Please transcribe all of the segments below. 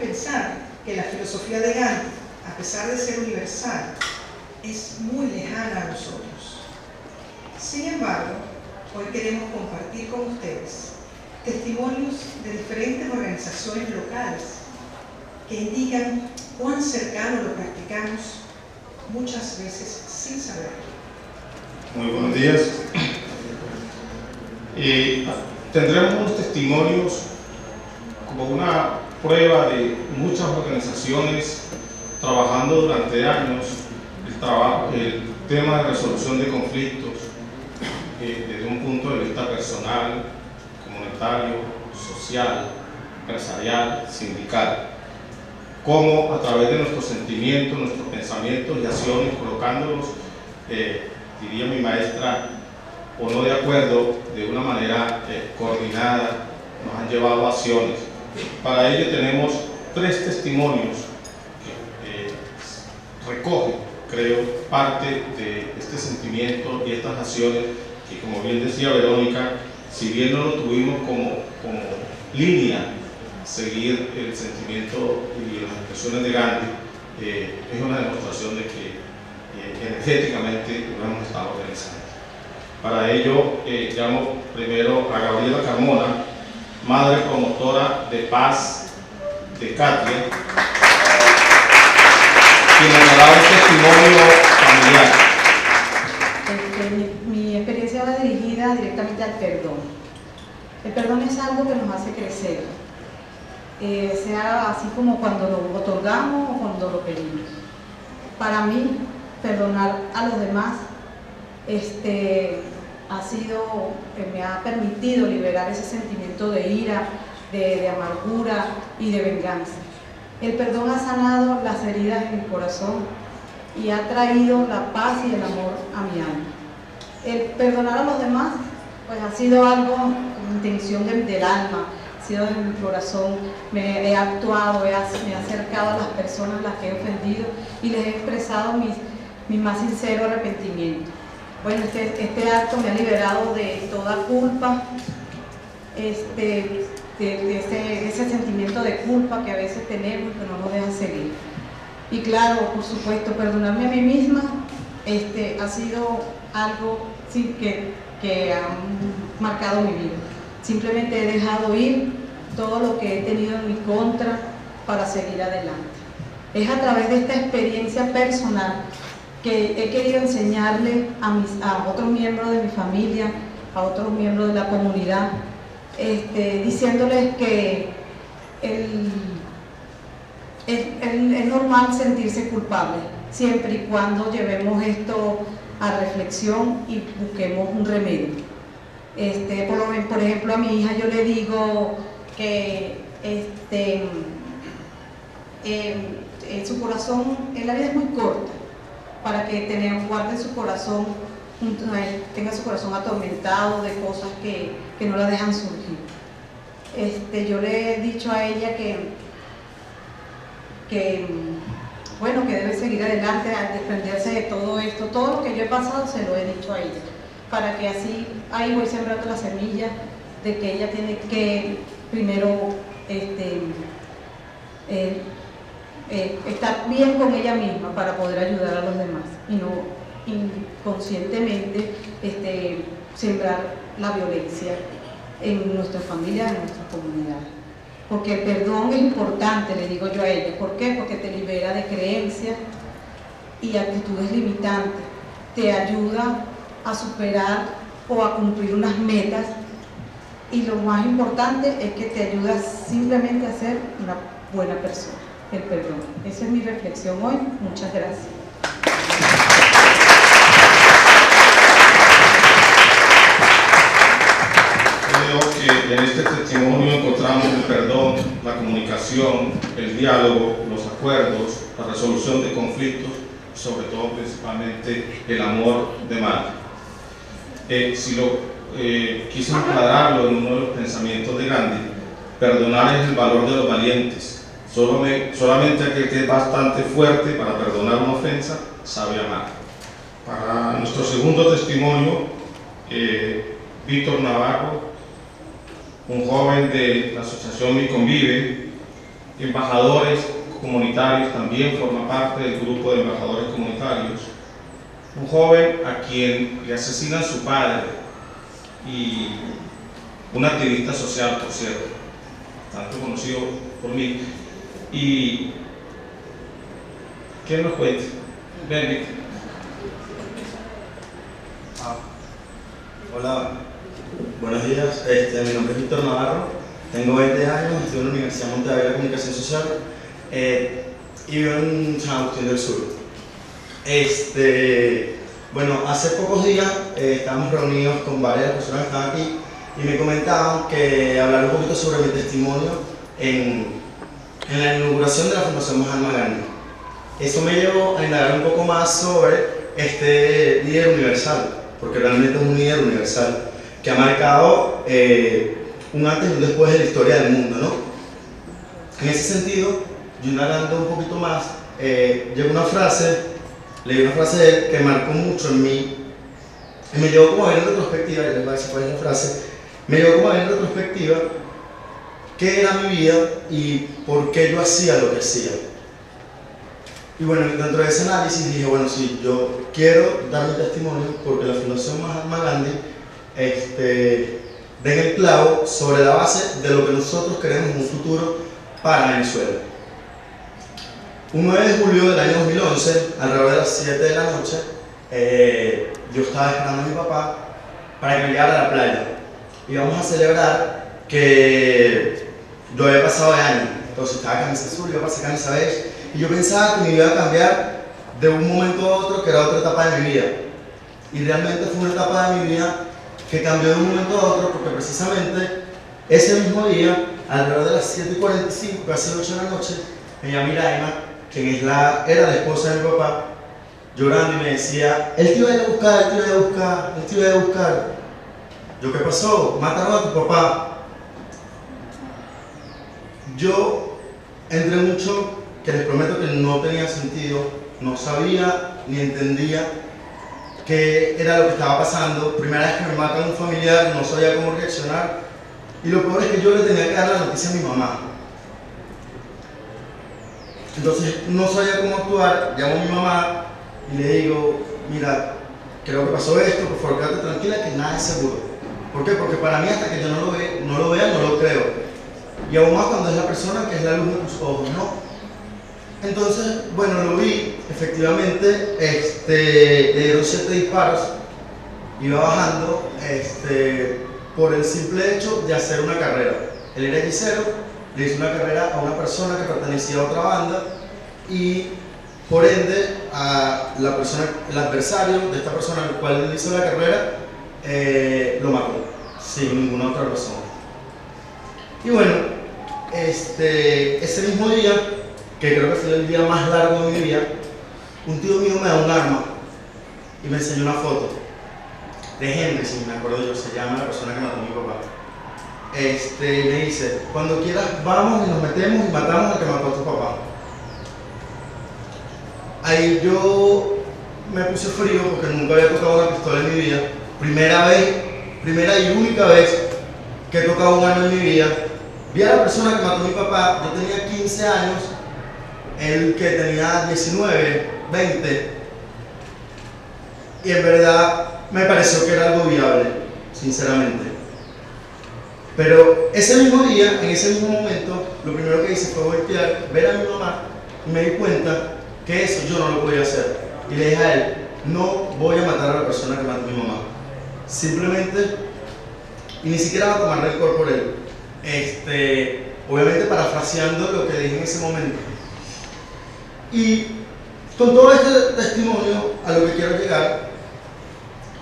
pensar que la filosofía de Gandhi, a pesar de ser universal, es muy lejana a nosotros. Sin embargo, hoy queremos compartir con ustedes testimonios de diferentes organizaciones locales que indican cuán cercano lo practicamos, muchas veces sin saberlo. Muy buenos días. Tendremos unos testimonios como una prueba de muchas organizaciones trabajando durante años el tema de resolución de conflictos desde un punto de vista personal, comunitario, social, empresarial, sindical, como a través de nuestros sentimientos, nuestros pensamientos y acciones, colocándolos, diría mi maestra, o no de acuerdo, de una manera coordinada, nos han llevado a acciones. Para ello tenemos 3 testimonios que recogen, creo, parte de este sentimiento y estas acciones que, como bien decía Verónica, si bien no lo tuvimos como línea seguir el sentimiento y las expresiones de Gandhi, es una demostración de que energéticamente lo hemos estado organizando. Para ello llamo primero a Gabriela Carmona, madre promotora de paz de Katia, quien nos dará un testimonio familiar. Mi experiencia va dirigida directamente al perdón. El perdón es algo que nos hace crecer, sea así como cuando lo otorgamos o cuando lo pedimos. Para mí, perdonar a los demás me ha permitido liberar ese sentimiento de ira, de amargura y de venganza. El perdón ha sanado las heridas en mi corazón y ha traído la paz y el amor a mi alma. El perdonar a los demás pues ha sido algo, intención del alma, ha sido de mi corazón. Me he actuado, me he acercado a las personas a las que he ofendido y les he expresado mi más sincero arrepentimiento. Bueno, este acto me ha liberado de toda culpa, de ese sentimiento de culpa que a veces tenemos y que no nos deja seguir. Y claro, por supuesto, perdonarme a mí misma ha sido algo sí, que ha marcado mi vida. Simplemente he dejado ir todo lo que he tenido en mi contra para seguir adelante. Es a través de esta experiencia personal que he querido enseñarle a otros miembros de mi familia, a otros miembros de la comunidad, diciéndoles que es normal sentirse culpable, siempre y cuando llevemos esto a reflexión y busquemos un remedio. Por ejemplo, a mi hija yo le digo que su corazón en la vida es muy corta, para que guarde su corazón, tenga su corazón atormentado de cosas que no la dejan surgir. Yo le he dicho a ella que debe seguir adelante, al desprenderse de todo esto, todo lo que yo he pasado se lo he dicho a ella, para que así ahí voy sembrando la semilla de que ella tiene que primero estar bien con ella misma para poder ayudar a los demás y no inconscientemente sembrar la violencia en nuestras familias, en nuestras comunidades. Porque el perdón es importante, le digo yo a ella. ¿Por qué? Porque te libera de creencias y actitudes limitantes, te ayuda a superar o a cumplir unas metas, y lo más importante es que te ayuda simplemente a ser una buena persona. El perdón. Esa es mi reflexión hoy. Muchas gracias. Creo que en este testimonio encontramos el perdón, la comunicación, el diálogo, los acuerdos, la resolución de conflictos, sobre todo principalmente el amor de madre. Quise aclararlo en uno de los pensamientos de Gandhi, perdonar es el valor de los valientes. Solamente aquel que es bastante fuerte para perdonar una ofensa sabe amar. Para nuestro segundo testimonio, Víctor Navarro, un joven de la asociación Mi Convive, embajadores comunitarios, también forma parte del grupo de embajadores comunitarios. Un joven a quien le asesinan su padre y un activista social, por cierto, tanto conocido por mí. Y ¿quién nos cuenta? Ven, Víctor. Hola, buenos días. Mi nombre es Víctor Navarro, tengo 20 años, estudio en la Universidad Monte de Comunicación Social y vivo en San Agustín del Sur. Bueno, hace pocos días estábamos reunidos con varias personas que están aquí y me comentaban que hablar un poquito sobre mi testimonio en la inauguración de la Fundación Mahatma Gandhi. Eso me llevó a indagar un poco más sobre este líder universal, porque realmente es un líder universal que ha marcado un antes y un después de la historia del mundo, ¿no? En ese sentido, yo indagando un poquito más, leí una frase de él que marcó mucho en mí y me llevó como a ver en retrospectiva, y les voy a decir cuál es la frase, me llevó como a ver en retrospectiva qué era mi vida y por qué yo hacía lo que hacía. Y bueno, dentro de ese análisis dije, bueno, sí, yo quiero dar mi testimonio porque la Fundación Mahatma Gandhi den el clavo sobre la base de lo que nosotros queremos en un futuro para Venezuela. Un 9 de julio del año 2011, alrededor de las 7 de la noche, yo estaba esperando a mi papá para que me llevara a la playa. Íbamos a celebrar que yo había pasado de año, entonces estaba camisa azul, iba a pasar camisa beige, y yo pensaba que mi vida iba a cambiar de un momento a otro, que era otra etapa de mi vida. Y realmente fue una etapa de mi vida que cambió de un momento a otro, porque precisamente ese mismo día, alrededor de las 7:45, casi 8 de la noche, me llama Iraima, quien era la esposa de mi papá, llorando y me decía, él te iba a ir a buscar, él te iba a ir a buscar, él te iba a ir a buscar. Yo, ¿qué pasó? Mataron a tu papá. Yo entré mucho, que les prometo que no tenía sentido, no sabía ni entendía qué era lo que estaba pasando. Primera vez que me matan a un familiar, no sabía cómo reaccionar. Y lo peor es que yo le tenía que dar la noticia a mi mamá. Entonces no sabía cómo actuar, llamo a mi mamá y le digo, mira, creo que pasó esto, por favor quédate tranquila que nada es seguro. ¿Por qué? Porque para mí hasta que yo no lo vea, no lo creo. Y aún más cuando es la persona que es la luz de tus ojos, ¿no? Entonces, bueno, lo vi, efectivamente, le dieron 7 disparos, iba bajando por el simple hecho de hacer una carrera. Él era hechicero, le hizo una carrera a una persona que pertenecía a otra banda y por ende el adversario de esta persona al cual le hizo la carrera lo mató sin ninguna otra razón. Y bueno, ese mismo día, que creo que fue el día más largo de mi vida, un tío mío me da un arma y me enseñó una foto de Henry, si me acuerdo yo, se llama la persona que mató a mi papá. Me dice, cuando quieras vamos y nos metemos y matamos al que mató a tu papá. Ahí yo me puse frío porque nunca había tocado una pistola en mi vida. Primera y única vez que he tocado un arma en mi vida. Vi a la persona que mató a mi papá, yo tenía 15 años, él que tenía 19, 20, y en verdad me pareció que era algo viable, sinceramente. Pero ese mismo día, en ese mismo momento, lo primero que hice fue voltear, ver a mi mamá y me di cuenta que eso yo no lo podía hacer. Y le dije a él, no voy a matar a la persona que mató a mi mamá. Simplemente, y ni siquiera va a tomar rencor por él. Obviamente parafraseando lo que dije en ese momento. Y con todo este testimonio, a lo que quiero llegar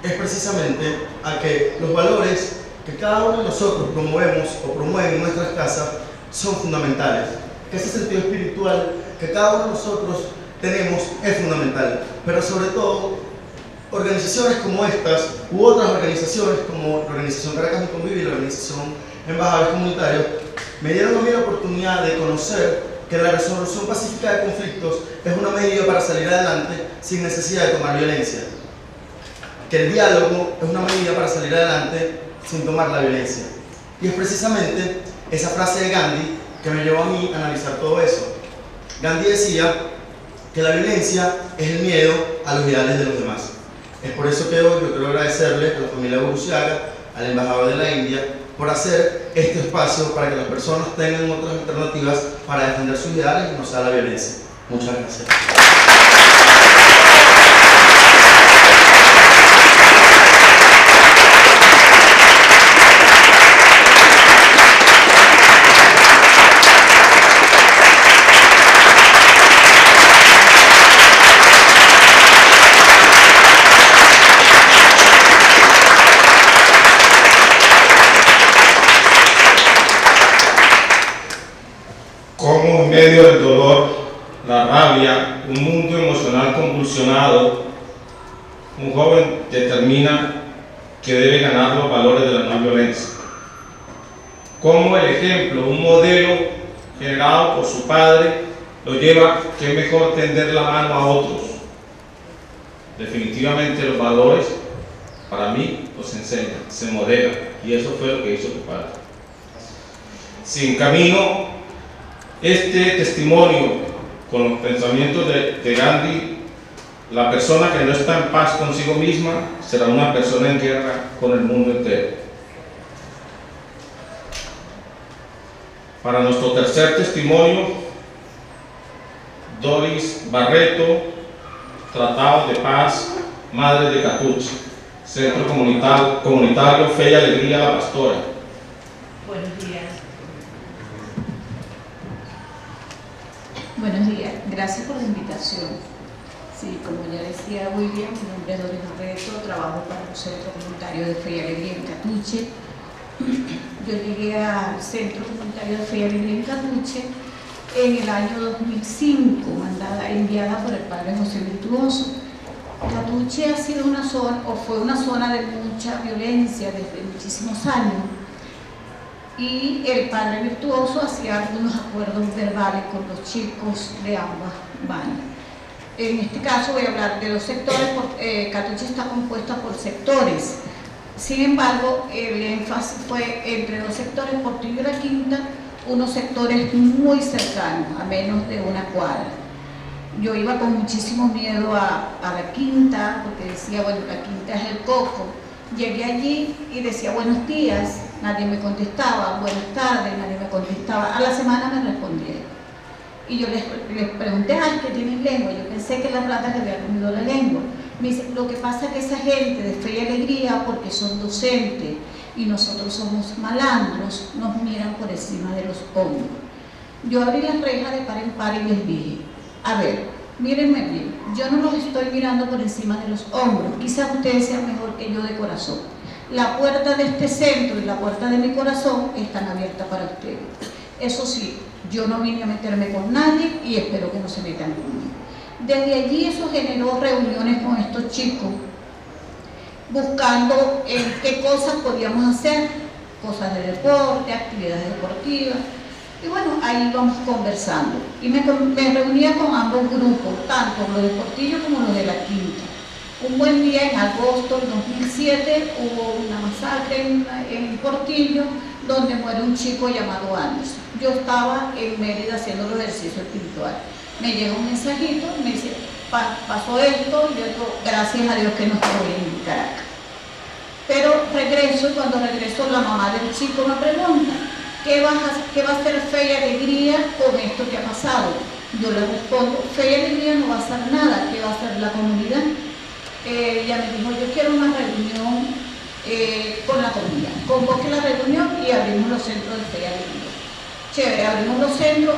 es precisamente a que los valores que cada uno de nosotros promovemos o promueven en nuestras casas son fundamentales. Que ese sentido espiritual que cada uno de nosotros tenemos es fundamental. Pero sobre todo, organizaciones como estas u otras organizaciones como la Organización Caracas Mi Convivio y la Organización Embajadores Comunitarios me dieron a mí la oportunidad de conocer que la resolución pacífica de conflictos es una medida para salir adelante sin necesidad de tomar violencia. Que el diálogo es una medida para salir adelante sin tomar la violencia. Y es precisamente esa frase de Gandhi que me llevó a mí a analizar todo eso. Gandhi decía que la violencia es el miedo a los ideales de los demás. Es por eso que hoy yo quiero agradecerle a la familia Gurusiaga, al embajador de la India, por hacer este espacio para que las personas tengan otras alternativas para defender sus ideales y no sea la violencia. Muchas gracias. Cómo en medio del dolor, la rabia, un mundo emocional convulsionado, un joven determina que debe ganar los valores de la no violencia. Cómo el ejemplo, un modelo generado por su padre, lo lleva que es mejor tender la mano a otros. Definitivamente los valores, para mí, los enseñan, se modelan, y eso fue lo que hizo tu padre. Sin camino, este testimonio con los pensamientos de Gandhi, la persona que no está en paz consigo misma será una persona en guerra con el mundo entero. Para nuestro tercer testimonio, Doris Barreto, Tratado de Paz, Madre de Catuche, Centro Comunitario Fe y Alegría La Pastora. Buenos días. Buenos días, gracias por la invitación. Sí, como ya decía William, mi nombre es Doris Barreto, trabajo para el Centro Comunitario de Fe y Alegría en Catuche. Yo llegué al Centro Comunitario de Fe y Alegría en Catuche en el año 2005, enviada por el Padre José Virtuoso. Catuche ha sido una zona, o fue una zona de mucha violencia desde muchísimos años. Y el Padre Virtuoso hacía algunos acuerdos verbales con los chicos de ambas bandas. En este caso voy a hablar de los sectores, porque Catuche está compuesta por sectores. Sin embargo, el énfasis fue entre dos sectores, Portillo y La Quinta, unos sectores muy cercanos, a menos de una cuadra. Yo iba con muchísimo miedo a La Quinta, porque decía, bueno, La Quinta es el coco. Llegué allí y decía buenos días, nadie me contestaba, buenas tardes, nadie me contestaba. A la semana me respondieron. Y yo les pregunté, ay, ¿qué tienen lengua? Yo pensé que las ratas le habían comido la lengua. Me dice, lo que pasa es que esa gente de Fe y Alegría, porque son docentes y nosotros somos malandros, nos miran por encima de los hombros. Yo abrí las rejas de par en par y les dije, a ver, mírenme bien, yo no los estoy mirando por encima de los hombros, quizás ustedes sean mejor que yo de corazón. La puerta de este centro y la puerta de mi corazón están abiertas para ustedes. Eso sí, yo no vine a meterme con nadie y espero que no se metan conmigo. Desde allí eso generó reuniones con estos chicos, buscando qué cosas podíamos hacer, cosas de deporte, actividades deportivas. Y bueno, ahí vamos conversando. Y me reunía con ambos grupos, tanto los de Portillo como los de La Quinta. Un buen día, en agosto del 2007, hubo una masacre en Portillo, donde muere un chico llamado Anderson. Yo estaba en Mérida haciendo el ejercicio espiritual. Me llega un mensajito, me dice, pasó esto, y yo digo, gracias a Dios que no estoy en Caracas. Pero regreso, y cuando regreso la mamá del chico me pregunta, ¿qué va a hacer Fe y Alegría con esto que ha pasado? Yo le respondo, Fe y Alegría no va a hacer nada, ¿qué va a hacer la comunidad? Ella me dijo, yo quiero una reunión con la comunidad. Convoque la reunión y abrimos los centros de Fe y Alegría. Chévere, abrimos los centros,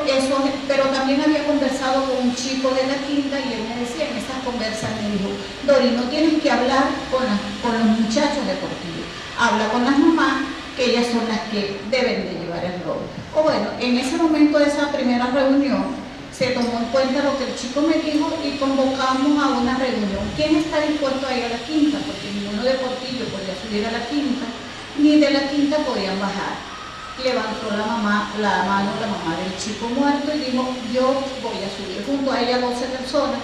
pero también había conversado con un chico de La Quinta y él me decía en esas conversas, me dijo, Dori, no tienes que hablar con los muchachos de Portillo, habla con las mamás, que ellas son las que deben de llevar el rol. O bueno, en ese momento de esa primera reunión, se tomó en cuenta lo que el chico me dijo y convocamos a una reunión. ¿Quién está dispuesto a ir a La Quinta? Porque ninguno de Portillo podía subir a La Quinta, ni de La Quinta podían bajar. Levantó la mano la mamá del chico muerto y dijo, yo voy a subir. Junto a ella 12 personas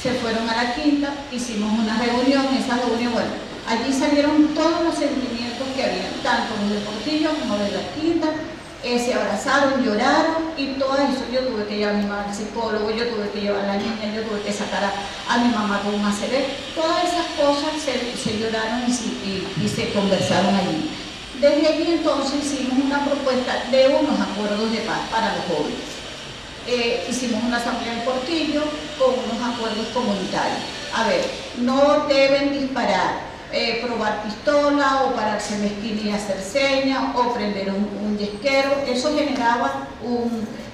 se fueron a La Quinta, hicimos una reunión, esa reunión, bueno, allí salieron todos los sentimientos que había, tanto los de Portillo como de La Quinta, se abrazaron, lloraron y todo eso. Yo tuve que llevar a mi mamá al psicólogo, yo tuve que llevar a la niña, yo tuve que sacar a mi mamá con un ACV. Todas esas cosas se lloraron y se conversaron allí. Desde allí entonces hicimos una propuesta de unos acuerdos de paz para los jóvenes. Hicimos una asamblea en Portillo con unos acuerdos comunitarios. A ver, no deben disparar, probar pistola o pararse en la esquina y hacer señas o prender un yesquero. Eso generaba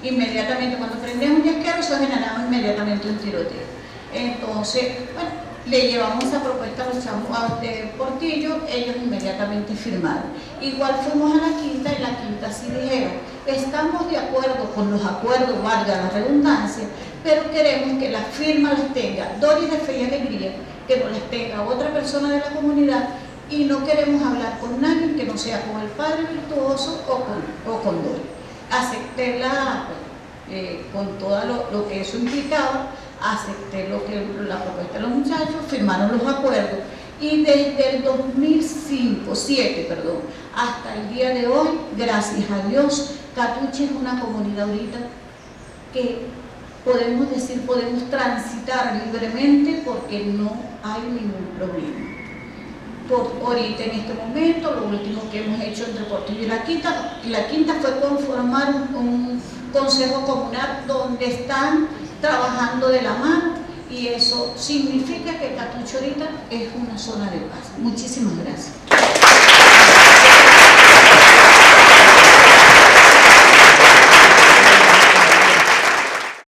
inmediatamente, cuando prendías un yesquero, eso generaba inmediatamente un tiroteo. Entonces, bueno, le llevamos esa propuesta a los chamos de Portillo, ellos inmediatamente firmaron. Igual fuimos a la Quinta, y la Quinta sí dijeron, estamos de acuerdo con los acuerdos, valga la redundancia, pero queremos que las firmas las tenga Doris de Fe y Alegría, que no las tenga otra persona de la comunidad, y no queremos hablar con nadie que no sea con el Padre Virtuoso o con Doris. Acepté con todo lo que eso implicaba, acepté la propuesta de los muchachos, firmaron los acuerdos, y desde el 2007 hasta el día de hoy, gracias a Dios, Catuche es una comunidad ahorita que podemos transitar libremente porque no hay ningún problema. Ahorita en este momento, lo último que hemos hecho entre Portillo y la Quinta fue conformar un consejo comunal donde están trabajando de la mano, y eso significa que Catuche ahorita es una zona de paz. Muchísimas gracias.